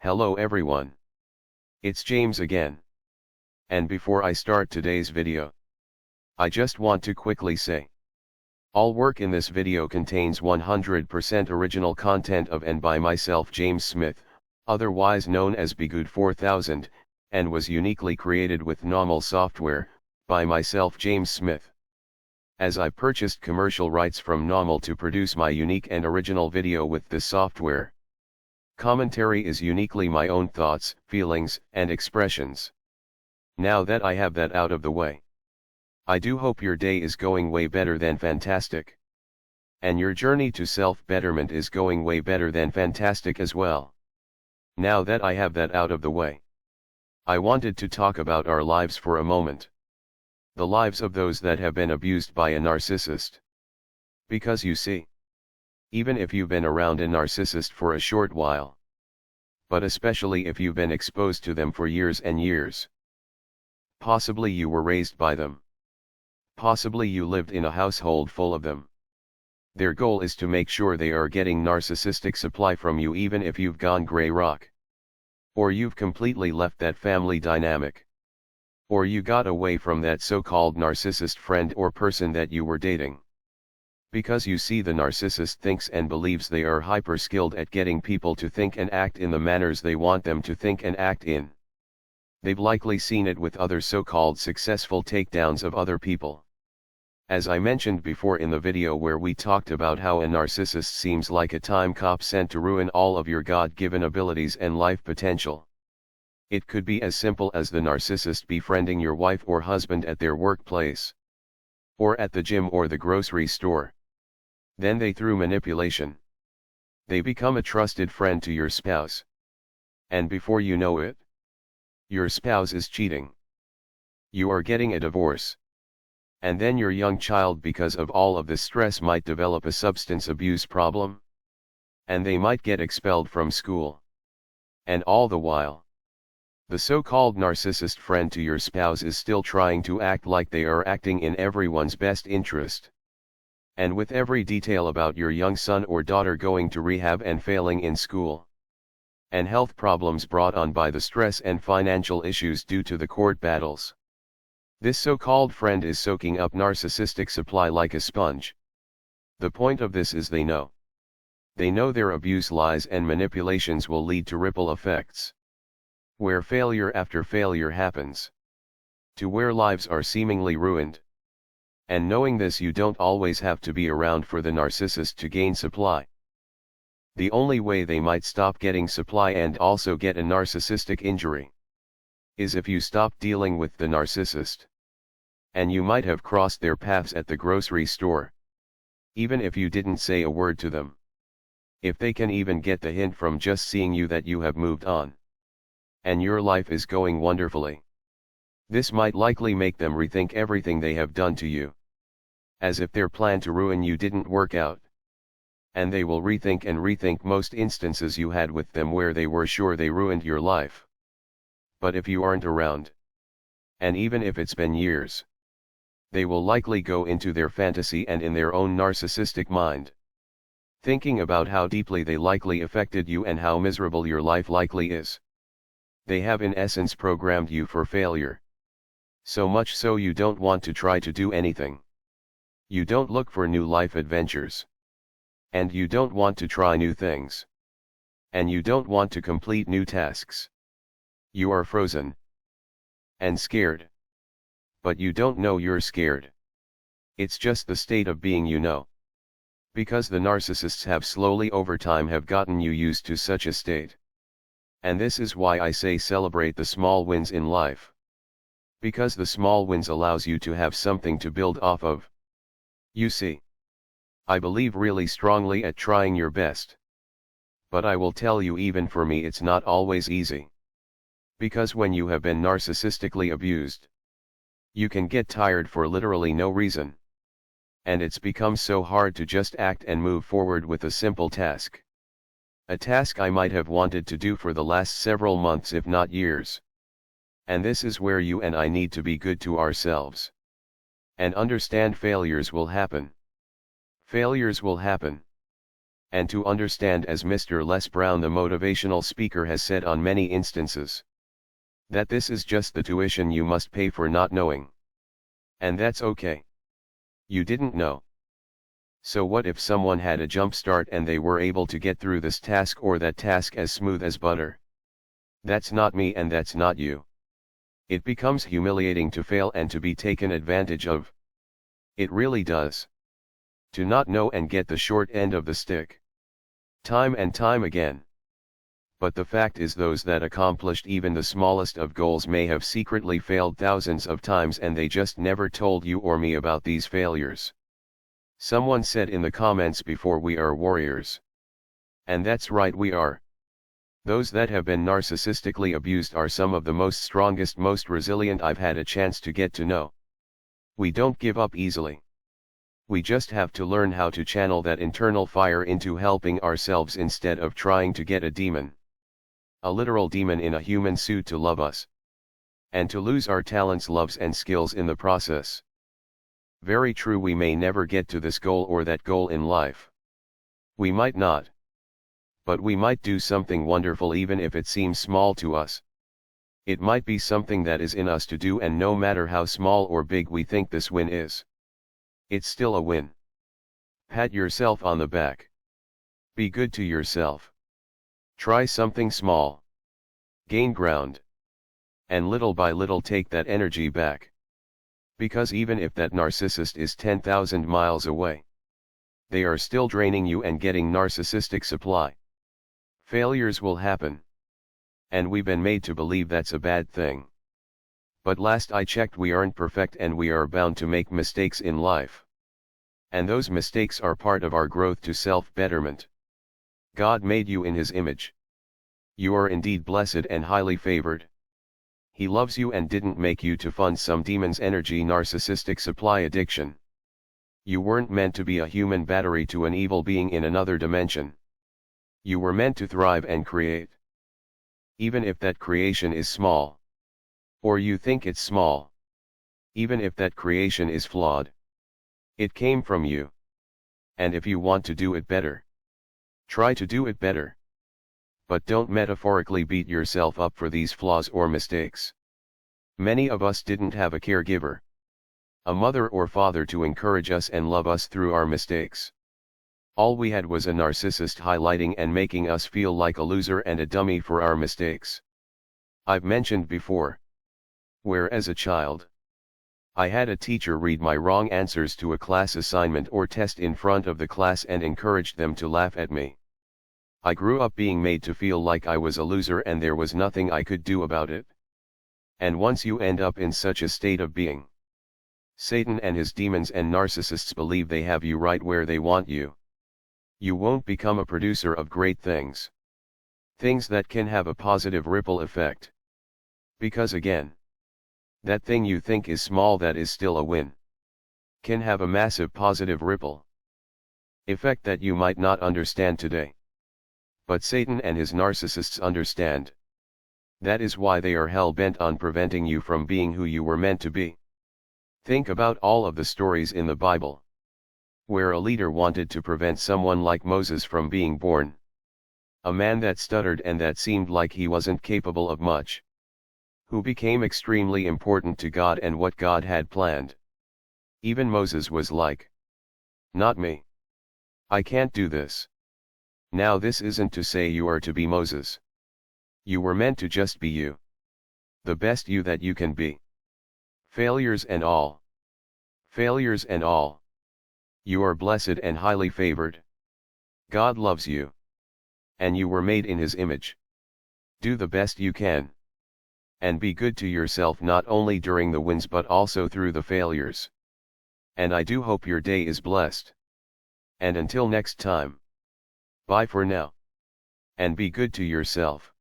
Hello everyone. It's James again. And before I start today's video, I just want to quickly say, all work in this video contains 100% original content of and by myself James Smith, otherwise known as Bgood 4000, and was uniquely created with NAWMAL software, by myself James Smith. As I purchased commercial rights from NAWMAL to produce my unique and original video with this software. Commentary is uniquely my own thoughts, feelings, and expressions. Now that I have that out of the way, I do hope your day is going way better than fantastic. And your journey to self-betterment is going way better than fantastic as well. Now that I have that out of the way, I wanted to talk about our lives for a moment. The lives of those that have been abused by a narcissist. Because you see, even if you've been around a narcissist for a short while, but especially if you've been exposed to them for years and years, possibly you were raised by them, possibly you lived in a household full of them, their goal is to make sure they are getting narcissistic supply from you even if you've gone grey rock, or you've completely left that family dynamic, or you got away from that so-called narcissist friend or person that you were dating. Because you see, the narcissist thinks and believes they are hyper-skilled at getting people to think and act in the manners they want them to think and act in. They've likely seen it with other so-called successful takedowns of other people. As I mentioned before in the video where we talked about how a narcissist seems like a time cop sent to ruin all of your God-given abilities and life potential. It could be as simple as the narcissist befriending your wife or husband at their workplace, or at the gym or the grocery store. Then through manipulation, they become a trusted friend to your spouse. And before you know it, your spouse is cheating. You are getting a divorce. And then your young child, because of all of this stress, might develop a substance abuse problem. And they might get expelled from school. And all the while, the so-called narcissist friend to your spouse is still trying to act like they are acting in everyone's best interest. And with every detail about your young son or daughter going to rehab and failing in school, and health problems brought on by the stress and financial issues due to the court battles. This so-called friend is soaking up narcissistic supply like a sponge. The point of this is they know their abuse, lies and manipulations will lead to ripple effects, where failure after failure happens, to where lives are seemingly ruined. And knowing this, you don't always have to be around for the narcissist to gain supply. The only way they might stop getting supply and also get a narcissistic injury is if you stop dealing with the narcissist. And you might have crossed their paths at the grocery store, even if you didn't say a word to them. If they can even get the hint from just seeing you that you have moved on, and your life is going wonderfully, this might likely make them rethink everything they have done to you, as if their plan to ruin you didn't work out. And they will rethink most instances you had with them where they were sure they ruined your life. But if you aren't around, and even if it's been years, they will likely go into their fantasy and in their own narcissistic mind, thinking about how deeply they likely affected you and how miserable your life likely is. They have in essence programmed you for failure. So much so you don't want to try to do anything. You don't look for new life adventures. And you don't want to try new things. And you don't want to complete new tasks. You are frozen. And scared. But you don't know you're scared. It's just the state of being you know. Because the narcissists have slowly over time have gotten you used to such a state. And this is why I say celebrate the small wins in life. Because the small wins allows you to have something to build off of. You see, I believe really strongly at trying your best. But I will tell you, even for me it's not always easy. Because when you have been narcissistically abused, you can get tired for literally no reason. And it's become so hard to just act and move forward with a simple task. A task I might have wanted to do for the last several months if not years. And this is where you and I need to be good to ourselves. And understand failures will happen. Failures will happen. and to understand, as Mr. Les Brown, the motivational speaker, has said on many instances, that this is just the tuition you must pay for not knowing. And that's okay. You didn't know. So what if someone had a jump start and they were able to get through this task or that task as smooth as butter? That's not me and that's not you. It becomes humiliating to fail and to be taken advantage of. It really does. To not know and get the short end of the stick. Time and time again. But the fact is, those that accomplished even the smallest of goals may have secretly failed thousands of times, and they just never told you or me about these failures. Someone said in the comments before, we are warriors. And that's right, we are. Those that have been narcissistically abused are some of the most strongest, most resilient I've had a chance to get to know. We don't give up easily. We just have to learn how to channel that internal fire into helping ourselves instead of trying to get a demon. A literal demon in a human suit to love us. And to lose our talents, loves and skills in the process. Very true, we may never get to this goal or that goal in life. We might not. But we might do something wonderful even if it seems small to us. It might be something that is in us to do, and no matter how small or big we think this win is, it's still a win. Pat yourself on the back. Be good to yourself. Try something small. Gain ground. And little by little take that energy back. Because even if that narcissist is 10,000 miles away, they are still draining you and getting narcissistic supply. Failures will happen. And we've been made to believe that's a bad thing. But last I checked, we aren't perfect and we are bound to make mistakes in life. And those mistakes are part of our growth to self-betterment. God made you in His image. You are indeed blessed and highly favored. He loves you and didn't make you to fund some demon's energy narcissistic supply addiction. You weren't meant to be a human battery to an evil being in another dimension. You were meant to thrive and create. Even if that creation is small. Or you think it's small. Even if that creation is flawed. It came from you. And if you want to do it better, try to do it better. But don't metaphorically beat yourself up for these flaws or mistakes. Many of us didn't have a caregiver, a mother or father to encourage us and love us through our mistakes. All we had was a narcissist highlighting and making us feel like a loser and a dummy for our mistakes. I've mentioned before, where as a child, I had a teacher read my wrong answers to a class assignment or test in front of the class and encouraged them to laugh at me. I grew up being made to feel like I was a loser and there was nothing I could do about it. And once you end up in such a state of being, Satan and his demons and narcissists believe they have you right where they want you. You won't become a producer of great things. Things that can have a positive ripple effect. Because again, that thing you think is small that is still a win, can have a massive positive ripple effect that you might not understand today. But Satan and his narcissists understand. That is why they are hell-bent on preventing you from being who you were meant to be. Think about all of the stories in the Bible, where a leader wanted to prevent someone like Moses from being born. A man that stuttered and that seemed like he wasn't capable of much. Who became extremely important to God and what God had planned. Even Moses was like, not me. I can't do this. Now this isn't to say you are to be Moses. You were meant to just be you. The best you that you can be. Failures and all. Failures and all. You are blessed and highly favored. God loves you. And you were made in His image. Do the best you can. And be good to yourself not only during the wins but also through the failures. And I do hope your day is blessed. And until next time. Bye for now. And be good to yourself.